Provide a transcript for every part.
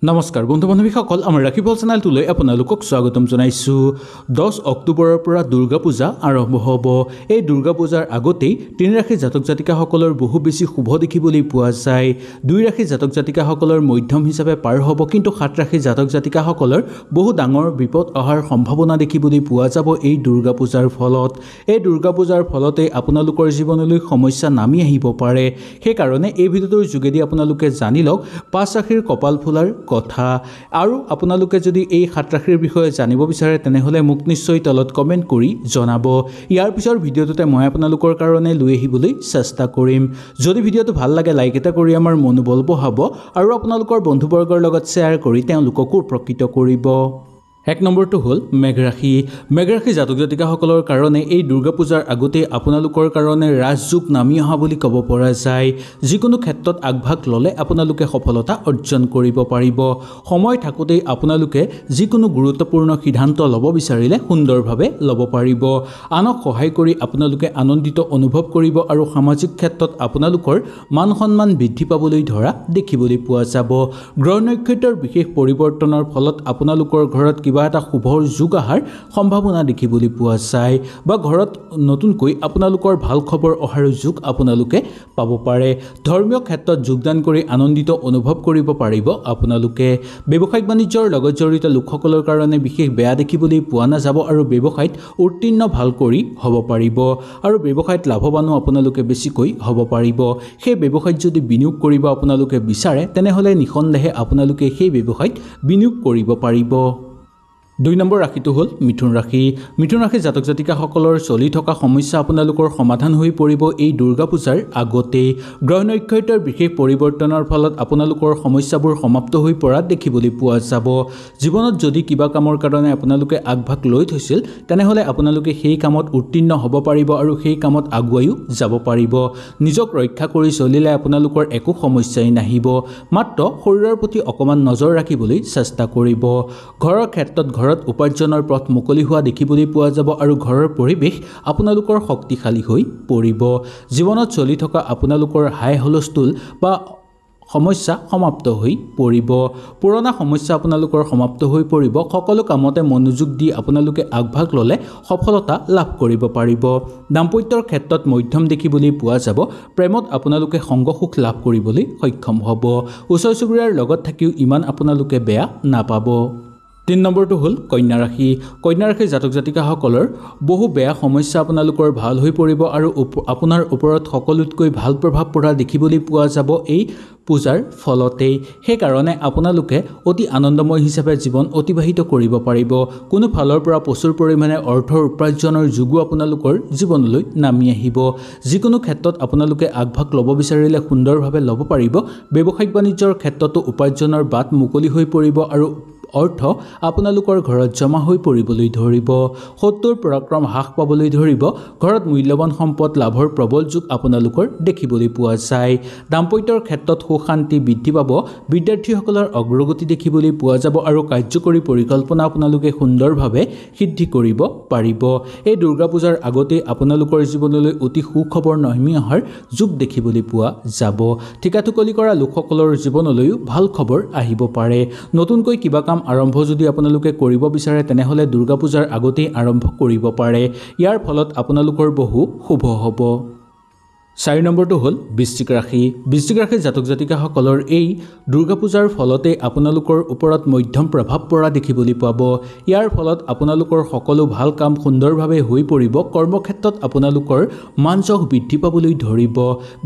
নমস্কাৰ বন্ধু বান্ধৱীসকল আমাৰ ৰাখিবল চেনেলটোলৈ আপোনালোকক স্বাগতম জনাইছো 10 অক্টোবৰৰ পৰা দুৰ্গা পূজা আৰম্ভ হ'ব এই দুৰ্গা পূজাৰ আগতেই তিন ৰাশি জাতক জাতিকাসকলৰ বহু বেছি শুভ দেখিবলৈ পোৱা যায় দুই ৰাশি জাতক জাতিকাসকলৰ মধ্যম হিচাপে পাৰ হ'ব কিন্তু সাত ৰাশি জাতক জাতিকাসকলৰ বহু ডাঙৰ বিপদ অহাৰ সম্ভাৱনা দেখিবলৈ পোৱা যাব এই দুৰ্গা পূজাৰ ফলত এই দুৰ্গা পূজাৰ ফলতে আপোনালোকৰ জীৱনলৈ সমস্যা নামি আহিব পাৰে সেই কাৰণে এই ভিডিঅ'টোৰ যোগেদি আপোনালোকে জানি লওক পাঁচ ৰাশিৰ কপাল ফুলাৰ কথা আৰু আপোনালোকে যদি এই সাত ৰাশিৰ বিষয়ে জানিব বিচাৰে তেনেহলে মোক নিশ্চয় তলত কমেন্ট কৰি জনাব ইয়াৰ পিছৰ ভিডিঅ'টোতে মই আপোনালোকৰ কাৰণে লৈ আহিবলৈ চেষ্টা কৰিম যদি ভিডিঅ'টো ভাল লাগে লাইক এটা কৰি আমাৰ মনোবল বঢ়াব আৰু আপোনালোকৰ বন্ধুবৰ্গৰ লগত শ্বেয়াৰ কৰি তেওঁলোককো উপকৃত কৰিব এক নম্বৰটো হ'ল মেঘ ৰাশি জাতক জাতিকাসকলৰ কাৰণে এই দুৰ্গা পূজাৰ আগতে আপোনালোকৰ কাৰণে ৰাজযোগ নামি অহা বুলি ক'ব পৰা যায় যিকোনো ক্ষেত্ৰত আগভাগ ল'লে আপোনালোকে সফলতা অৰ্জন কৰিব পাৰিব সময় থাকোঁতেই আপোনালোকে যিকোনো গুৰুত্বপূৰ্ণ সিদ্ধান্ত ল'ব বিচাৰিলে সুন্দৰভাৱে ল'ব পাৰিব আনক সহায় কৰি আপোনালোকে আনন্দিত অনুভৱ কৰিব আৰু সামাজিক ক্ষেত্ৰত আপোনালোকৰ মান সন্মান বৃদ্ধি পাবলৈ ধৰা দেখিবলৈ পোৱা যাব গ্ৰহ নক্ষত্ৰৰ বিশেষ পৰিৱৰ্তনৰ ফলত আপোনালোকৰ ঘৰত এটা শুভৰ যোগ আহাৰ সম্ভাৱনা দেখিবলৈ পোৱা যায় বা ঘৰত নতুনকৈ আপোনালোকৰ ভাল খবৰ অহাৰ যোগ আপোনালোকে পাব পাৰে ধৰ্মীয় ক্ষেত্ৰত যোগদান কৰি আনন্দিত অনুভৱ কৰিব পাৰিব আপোনালোকে ব্যৱসায়িক বাণিজ্যৰ লগত জড়িত লোকসকলৰ কাৰণে বিশেষ বেয়া দেখিবলৈ পোৱা নাযাব আৰু ব্যৱসায়ত উত্তীৰ্ণ ভাল কৰি হ'ব পাৰিব আৰু ব্যৱসায়ত লাভৱানো আপোনালোকে বেছিকৈ হ'ব পাৰিব সেই ব্যৱসায়ত যদি বিনিয়োগ কৰিব আপোনালোকে বিচাৰে তেনেহলে নিখন্দেহে আপোনালোকে সেই ব্যৱসায়ত বিনিয়োগ কৰিব পাৰিব দুই নম্বৰ ৰাশিটো হ'ল মিথুন ৰাশি জাতক জাতিকাসকলৰ চলি থকা সমস্যা আপোনালোকৰ সমাধান হৈ পৰিব এই দুৰ্গা পূজাৰ আগতে গ্ৰহ নক্ষত্ৰৰ বিশেষ পৰিৱৰ্তনৰ ফলত আপোনালোকৰ সমস্যাবোৰ সমাপ্ত হৈ পৰা দেখিবলৈ পোৱা যাব জীৱনত যদি কিবা কামৰ কাৰণে আপোনালোকে আগভাগ লৈ থৈছিল তেনেহলে আপোনালোকে সেই কামত উত্তীৰ্ণ হ'ব পাৰিব আৰু সেই কামত আগুৱাইও যাব পাৰিব নিজক ৰক্ষা কৰি চলিলে আপোনালোকৰ একো সমস্যাই নাহিব মাত্ৰ শৰীৰৰ প্ৰতি অকমান নজৰ ৰাখিবলৈ চেষ্টা কৰিব ঘৰৰ ক্ষেত্ৰত ঘৰত উপাৰ্জনৰ পথ মুকলি হোৱা দেখিবলৈ পোৱা যাব আৰু ঘৰৰ পৰিৱেশ আপোনালোকৰ শক্তিশালী হৈ পৰিব জীৱনত চলি থকা আপোনালোকৰ হাই হুলস্থুল বা সমস্যা সমাপ্ত হৈ পৰিব পুৰণা সমস্যা আপোনালোকৰ সমাপ্ত হৈ পৰিব সকলো কামতে মনোযোগ দি আপোনালোকে আগভাগ ল'লে সফলতা লাভ কৰিব পাৰিব দাম্পত্যৰ ক্ষেত্ৰত মধ্যম দেখিবলৈ পোৱা যাব প্ৰেমত আপোনালোকে সংগ সুখ লাভ কৰিবলৈ সক্ষম হ'ব ওচৰ চুবুৰীয়াৰ লগত থাকিও ইমান আপোনালোকে বেয়া নাপাব তিন নম্বৰটো হ'ল কন্যা ৰাশি জাতক জাতিকাসকলৰ বহু বেয়া সমস্যা আপোনালোকৰ ভাল হৈ পৰিব আৰু আপোনাৰ ওপৰত সকলোতকৈ ভাল প্ৰভাৱ পৰা দেখিবলৈ পোৱা যাব এই পূজাৰ ফলতেই সেইকাৰণে আপোনালোকে অতি আনন্দময় হিচাপে জীৱন অতিবাহিত কৰিব পাৰিব কোনো ফালৰ পৰা প্ৰচুৰ পৰিমাণে অৰ্থৰ উপাৰ্জনৰ যোগো আপোনালোকৰ জীৱনলৈ নামি আহিব যিকোনো ক্ষেত্ৰত আপোনালোকে আগভাগ ল'ব বিচাৰিলে সুন্দৰভাৱে ল'ব পাৰিব ব্যৱসায়িক বাণিজ্যৰ ক্ষেত্ৰতো উপাৰ্জনৰ বাট মুকলি হৈ পৰিব আৰু অৰ্থ আপোনালোকৰ ঘৰত জমা হৈ পৰিবলৈ ধৰিব শত্ৰুৰ পৰাক্ৰম হ্ৰাস পাবলৈ ধৰিব ঘৰত মূল্যৱান সম্পদ লাভৰ প্ৰবল যোগ আপোনালোকৰ দেখিবলৈ পোৱা যায় দাম্পত্যৰ ক্ষেত্ৰত সুখ শান্তি বৃদ্ধি পাব বিদ্যাৰ্থীসকলৰ অগ্ৰগতি দেখিবলৈ পোৱা যাব আৰু কাৰ্যকৰী পৰিকল্পনা আপোনালোকে সুন্দৰভাৱে সিদ্ধি কৰিব পাৰিব এই দুৰ্গা পূজাৰ আগতে আপোনালোকৰ জীৱনলৈ অতি সুখবৰ নামি অহাৰ যোগ দেখিবলৈ পোৱা যাব ঠিকাঠুকলি কৰা লোকসকলৰ জীৱনলৈও ভাল খবৰ আহিব পাৰে নতুনকৈ কিবা কাম আৰম্ভ যদি আপোনালোকে কৰিব বিচাৰে তেনেহলে দুৰ্গা পূজাৰ আগতেই আৰম্ভ কৰিব পাৰে ইয়াৰ ফলত আপোনালোকৰ বহু শুভ হ'ব 4 নম্বৰটো হ'ল বৃশ্চিক ৰাশি জাতক জাতিকাসকলৰ এই দুৰ্গা পূজাৰ ফলতে আপোনালোকৰ ওপৰত মধ্যম প্ৰভাৱ পৰা দেখিবলৈ পাব ইয়াৰ ফলত আপোনালোকৰ সকলো ভাল কাম সুন্দৰভাৱে হৈ পৰিব কৰ্মক্ষেত্ৰত আপোনালোকৰ মানযশ বৃদ্ধি পাবলৈ ধৰিব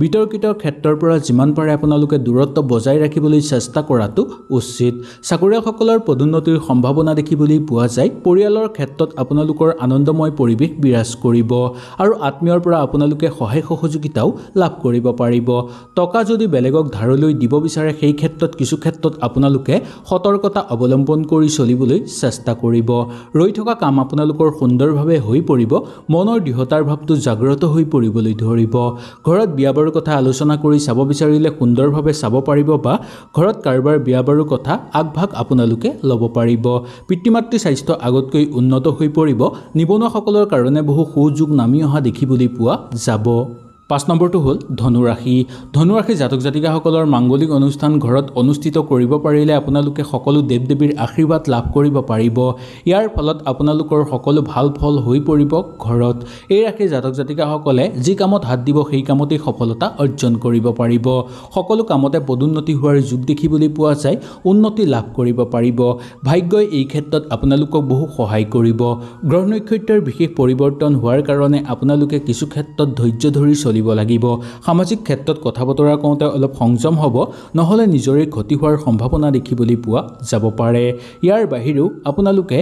বিতৰ্কিত ক্ষেত্ৰৰ পৰা যিমান পাৰে আপোনালোকে দূৰত্ব বজাই ৰাখিবলৈ চেষ্টা কৰাটো উচিত চাকৰিয়ালসকলৰ পদোন্নতিৰ সম্ভাৱনা দেখিবলৈ পোৱা যায় পৰিয়ালৰ ক্ষেত্ৰত আপোনালোকৰ আনন্দময় পৰিৱেশ বিৰাজ কৰিব আৰু আত্মীয়ৰ পৰা আপোনালোকে সহায় সহযোগিতা লাভ কৰিব পাৰিব টকা যদি বেলেগক ধাৰলৈ দিব বিচাৰে সেই ক্ষেত্ৰত কিছু ক্ষেত্ৰত আপোনালোকে সতৰ্কতা অৱলম্বন কৰি চলিবলৈ চেষ্টা কৰিব ৰৈ থকা কাম আপোনালোকৰ সুন্দৰভাৱে হৈ পৰিব মনৰ দৃঢ়তাৰ ভাৱটো জাগ্ৰত হৈ পৰিবলৈ ধৰিব ঘৰত বিয়া বাৰুৰ কথা আলোচনা কৰি চাব বিচাৰিলে সুন্দৰভাৱে চাব পাৰিব বা ঘৰত কাৰোবাৰ বিয়া বাৰুৰ কথা আগভাগ আপোনালোকে ল'ব পাৰিব পিতৃ মাতৃ স্বাস্থ্য আগতকৈ উন্নত হৈ পৰিব নিবনুৱাসকলৰ কাৰণে বহু সুযোগ নামি অহা দেখিবলৈ পোৱা যাব 5 নম্বৰটো হ'ল ধনুৰাশি। ধনুৰাশি জাতক জাতিকাসকলৰ মাংগলিক অনুষ্ঠান ঘৰত অনুষ্ঠিত কৰিব পাৰিলে আপোনালোকে সকলো দেৱ দেৱীৰ আশীৰ্বাদ লাভ কৰিব পাৰিব। ইয়াৰ ফলত আপোনালোকৰ সকলো ভাল ফল হৈ পৰিব ঘৰত। এই ৰাশিৰ জাতক জাতিকাসকলে যি কামত হাত দিব সেই কামতেই সফলতা অৰ্জন কৰিব পাৰিব। সকলো কামতে পদোন্নতি হোৱাৰ যোগ দেখিবলৈ পোৱা যায়। উন্নতি লাভ কৰিব পাৰিব। ভাগ্যই এই ক্ষেত্ৰত আপোনালোকক বহু সহায় কৰিব। গ্ৰহ নক্ষত্ৰৰ বিশেষ পৰিৱৰ্তন হোৱাৰ কাৰণে আপোনালোকে কিছু ক্ষেত্ৰত ধৈৰ্য ধৰি চলিব লাগিব। সামাজিক ক্ষেত্ৰত কথা বতৰা কওঁতে অলপ সংযম হ'ব, নহ'লে নিজৰে ক্ষতি হোৱাৰ সম্ভাৱনা দেখিবলৈ পোৱা যাব পাৰে। ইয়াৰ বাহিৰেও আপোনালোকে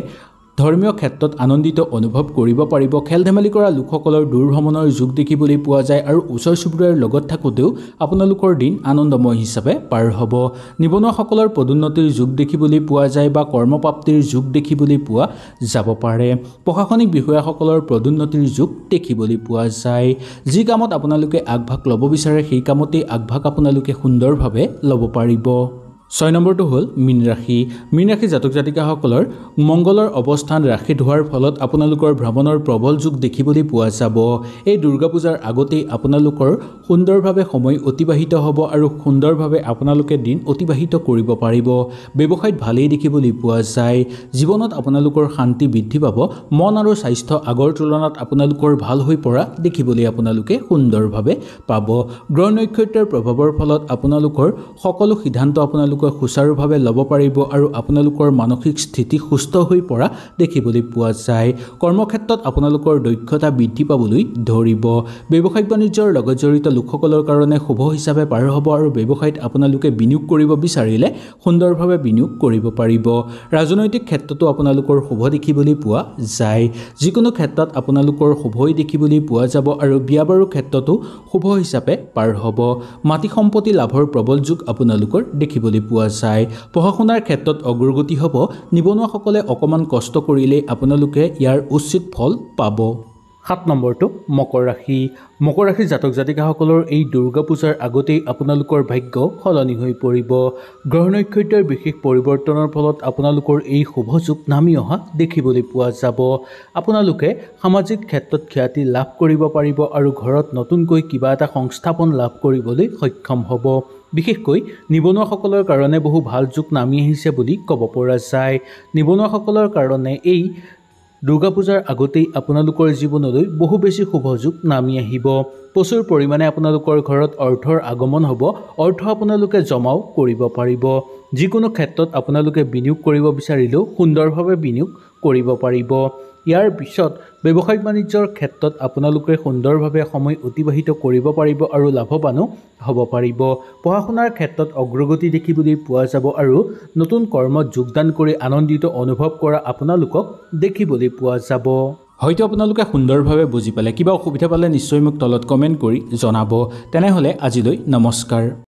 ধৰ্মীয় ক্ষেত্ৰত আনন্দিত অনুভৱ কৰিব পাৰিব। খেল ধেমালি কৰা লোকসকলৰ দূৰ ভ্ৰমণৰ যোগ দেখিবলৈ পোৱা যায় আৰু ওচৰ চুবুৰীয়াৰ লগত থাকোঁতেও আপোনালোকৰ দিন আনন্দময় হিচাপে পাৰ হ'ব। নিবনুৱাসকলৰ পদোন্নতিৰ যোগ দেখিবলৈ পোৱা যায় বা কৰ্মপ্ৰাপ্তিৰ যোগ দেখিবলৈ পোৱা যাব পাৰে। প্ৰশাসনিক বিষয়াসকলৰ পদোন্নতিৰ যোগ দেখিবলৈ পোৱা যায়। যি কামত আপোনালোকে আগভাগ ল'ব বিচাৰে সেই কামতেই আগভাগ আপোনালোকে সুন্দৰভাৱে ল'ব পাৰিব। 6 নম্বৰটো হ'ল মীন ৰাশি। মীন ৰাশি জাতক জাতিকাসকলৰ মংগলৰ অৱস্থান ৰাশিত হোৱাৰ ফলত আপোনালোকৰ ভ্ৰমণৰ প্ৰবল যোগ দেখিবলৈ পোৱা যাব। এই দুৰ্গা পূজাৰ আগতেই আপোনালোকৰ সুন্দৰভাৱে সময় অতিবাহিত হ'ব আৰু সুন্দৰভাৱে আপোনালোকে দিন অতিবাহিত কৰিব পাৰিব। ব্যৱসায়ত ভালেই দেখিবলৈ পোৱা যায়। জীৱনত আপোনালোকৰ শান্তি বৃদ্ধি পাব। মন আৰু স্বাস্থ্য আগৰ তুলনাত আপোনালোকৰ ভাল হৈ পৰা দেখিবলৈ আপোনালোকে সুন্দৰভাৱে পাব। গ্ৰহ নক্ষত্ৰৰ প্ৰভাৱৰ ফলত আপোনালোকৰ সকলো সিদ্ধান্ত আপোনালোকে সুচাৰুভাৱে ল'ব পাৰিব আৰু আপোনালোকৰ মানসিক স্থিতি সুস্থ হৈ পৰা দেখিবলৈ পোৱা যায়। কৰ্মক্ষেত্ৰত আপোনালোকৰ দক্ষতা বৃদ্ধি পাবলৈ ধৰিব। ব্যৱসায়িক বাণিজ্যৰ লগত জড়িত লোকসকলৰ কাৰণে শুভ হিচাপে পাৰ হ'ব আৰু ব্যৱসায়ত আপোনালোকে বিনিয়োগ কৰিব বিচাৰিলে সুন্দৰভাৱে বিনিয়োগ কৰিব পাৰিব। ৰাজনৈতিক ক্ষেত্ৰতো আপোনালোকৰ শুভ দেখিবলৈ পোৱা যায়। যিকোনো ক্ষেত্ৰত আপোনালোকৰ শুভই দেখিবলৈ পোৱা যাব আৰু বিয়া বাৰুৰ ক্ষেত্ৰতো শুভ হিচাপে পাৰ হ'ব। মাটি সম্পত্তি লাভৰ প্ৰবল যোগ আপোনালোকৰ দেখিবলৈ পোৱা যায়। পঢ়া শুনাৰ ক্ষেত্ৰত অগ্ৰগতি হ'ব। নিবনুৱাসকলে অকণমান কষ্ট কৰিলেই আপোনালোকে ইয়াৰ উচিত ফল পাব। 7 নম্বৰটো মকৰ ৰাশি। মকৰ ৰাশিৰ জাতক জাতিকাসকলৰ এই দুৰ্গা পূজাৰ আগতেই আপোনালোকৰ ভাগ্য সলনি হৈ পৰিব। গ্ৰহ নক্ষত্ৰৰ বিশেষ পৰিৱৰ্তনৰ ফলত আপোনালোকৰ এই শুভ যোগ নামি অহা দেখিবলৈ পোৱা যাব। আপোনালোকে সামাজিক ক্ষেত্ৰত খ্যাতি লাভ কৰিব পাৰিব আৰু ঘৰত নতুনকৈ কিবা এটা সংস্থাপন লাভ কৰিবলৈ সক্ষম হ'ব। বিশেষকৈ নিবনুৱাসকলৰ কাৰণে বহু ভাল যোগ নামি আহিছে বুলি ক'ব পৰা যায়। নিবনুৱাসকলৰ কাৰণে এই দুৰ্গা পূজাৰ আগতেই আপোনালোকৰ জীৱনলৈ বহু বেছি শুভ যোগ নামি আহিব। প্ৰচুৰ পৰিমাণে আপোনালোকৰ ঘৰত অৰ্থৰ আগমন হ'ব। অৰ্থ আপোনালোকে জমাও কৰিব পাৰিব। যিকোনো ক্ষেত্ৰত আপোনালোকে বিনিয়োগ কৰিব বিচাৰিলেও সুন্দৰভাৱে বিনিয়োগ কৰিব পাৰিব। ইয়াৰ পিছত ব্যৱসায়িক বাণিজ্যৰ ক্ষেত্ৰত আপোনালোকে সুন্দৰভাৱে সময় অতিবাহিত কৰিব পাৰিব আৰু লাভৱানো হ'ব পাৰিব। পঢ়া শুনাৰ ক্ষেত্ৰত অগ্ৰগতি দেখিবলৈ পোৱা যাব আৰু নতুন কৰ্মত যোগদান কৰি আনন্দিত অনুভৱ কৰা আপোনালোকক দেখিবলৈ পোৱা যাব। হয়তো আপোনালোকে সুন্দৰভাৱে বুজি পালে। কিবা অসুবিধা পালে নিশ্চয় মোক তলত কমেণ্ট কৰি জনাব। তেনেহ'লে আজিলৈ নমস্কাৰ।